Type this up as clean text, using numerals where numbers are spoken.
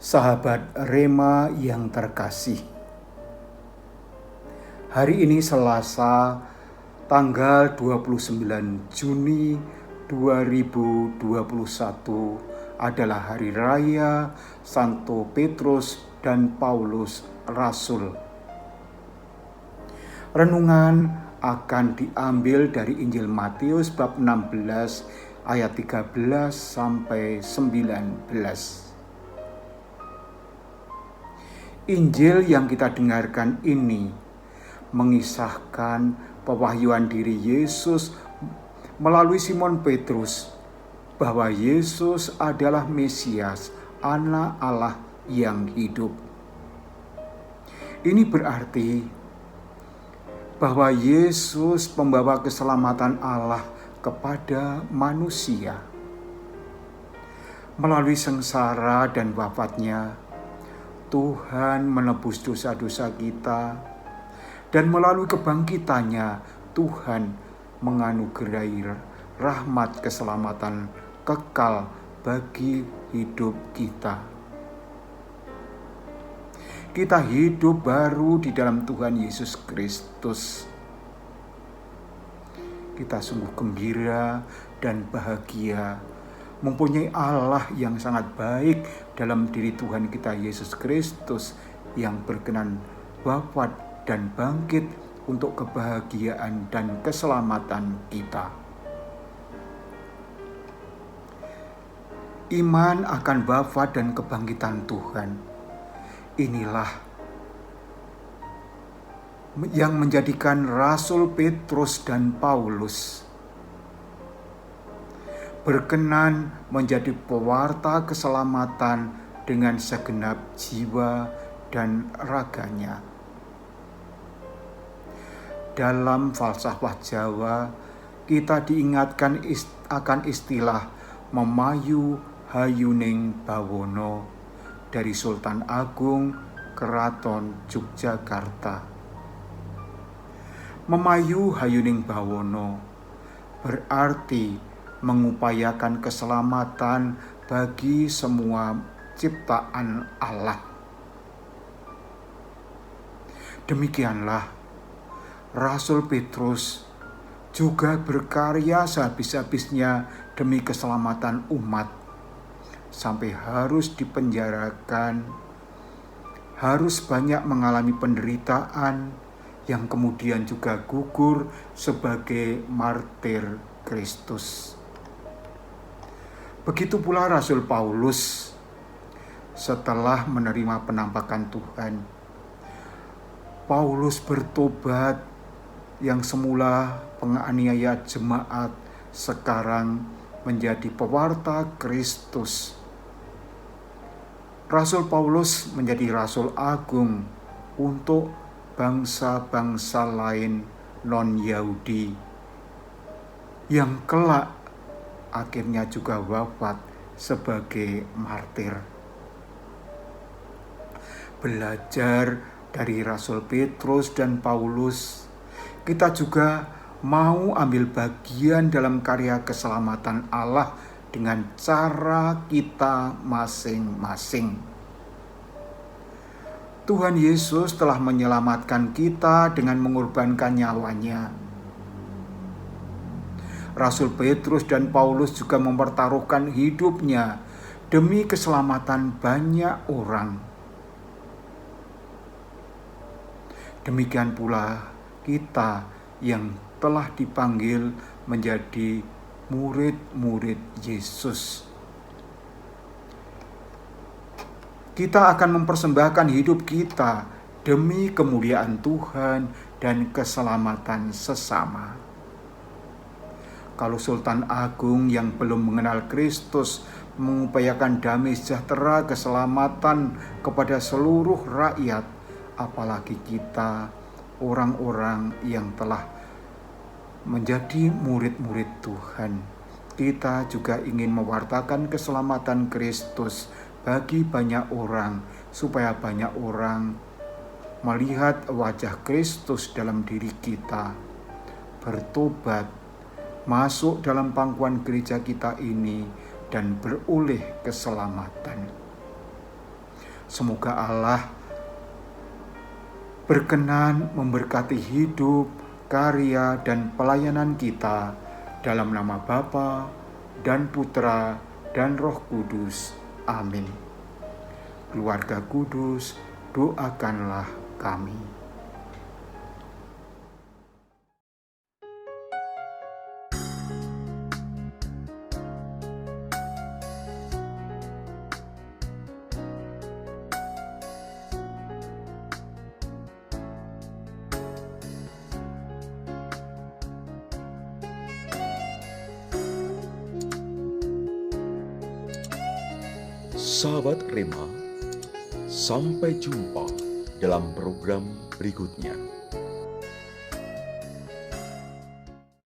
Sahabat Rema yang terkasih, hari ini Selasa tanggal 29 Juni 2021 adalah hari raya Santo Petrus dan Paulus Rasul. Renungan akan diambil dari Injil Matius bab 16 ayat 13 sampai 19. Injil yang kita dengarkan ini mengisahkan pewahyuan diri Yesus melalui Simon Petrus bahwa Yesus adalah Mesias, Anak Allah yang hidup. Ini berarti bahwa Yesus membawa keselamatan Allah kepada manusia. Melalui sengsara dan wafat-Nya, Tuhan menebus dosa-dosa kita, dan melalui kebangkitannya Tuhan menganugerahi rahmat keselamatan kekal bagi hidup kita. Kita hidup baru di dalam Tuhan Yesus Kristus. Kita sungguh gembira dan bahagia mempunyai Allah yang sangat baik dalam diri Tuhan kita Yesus Kristus yang berkenan wafat dan bangkit untuk kebahagiaan dan keselamatan kita. Iman akan wafat dan kebangkitan Tuhan, inilah yang menjadikan Rasul Petrus dan Paulus berkenan menjadi pewarta keselamatan dengan segenap jiwa dan raganya. Dalam falsafah Jawa, kita diingatkan akan istilah memayu hayuning bawono dari Sultan Agung Keraton Yogyakarta. Memayu hayuning bawono berarti mengupayakan keselamatan bagi semua ciptaan Allah. Demikianlah Rasul Petrus juga berkarya sehabis-habisnya demi keselamatan umat, sampai harus dipenjarakan, harus banyak mengalami penderitaan, yang kemudian juga gugur sebagai martir Kristus. Begitu pula Rasul Paulus setelah menerima penampakan Tuhan. Paulus bertobat, yang semula penganiaya jemaat sekarang menjadi pewarta Kristus. Rasul Paulus menjadi rasul agung untuk bangsa-bangsa lain non-Yahudi yang kelak akhirnya juga wafat sebagai martir. Belajar dari Rasul Petrus dan Paulus, kita juga mau ambil bagian dalam karya keselamatan Allah dengan cara kita masing-masing. Tuhan Yesus telah menyelamatkan kita dengan mengorbankan nyawanya. Rasul Petrus dan Paulus juga mempertaruhkan hidupnya demi keselamatan banyak orang. Demikian pula kita yang telah dipanggil menjadi murid-murid Yesus. Kita akan mempersembahkan hidup kita demi kemuliaan Tuhan dan keselamatan sesama. Kalau Sultan Agung yang belum mengenal Kristus mengupayakan damai sejahtera keselamatan kepada seluruh rakyat, apalagi kita, orang-orang yang telah menjadi murid-murid Tuhan. Kita juga ingin mewartakan keselamatan Kristus bagi banyak orang, supaya banyak orang melihat wajah Kristus dalam diri kita, bertobat, masuk dalam pangkuan gereja kita ini, dan beroleh keselamatan. Semoga Allah berkenan memberkati hidup, karya, dan pelayanan kita dalam nama Bapa dan Putra dan Roh Kudus. Amin. Keluarga kudus, doakanlah kami. Sahabat Rema, sampai jumpa dalam program berikutnya.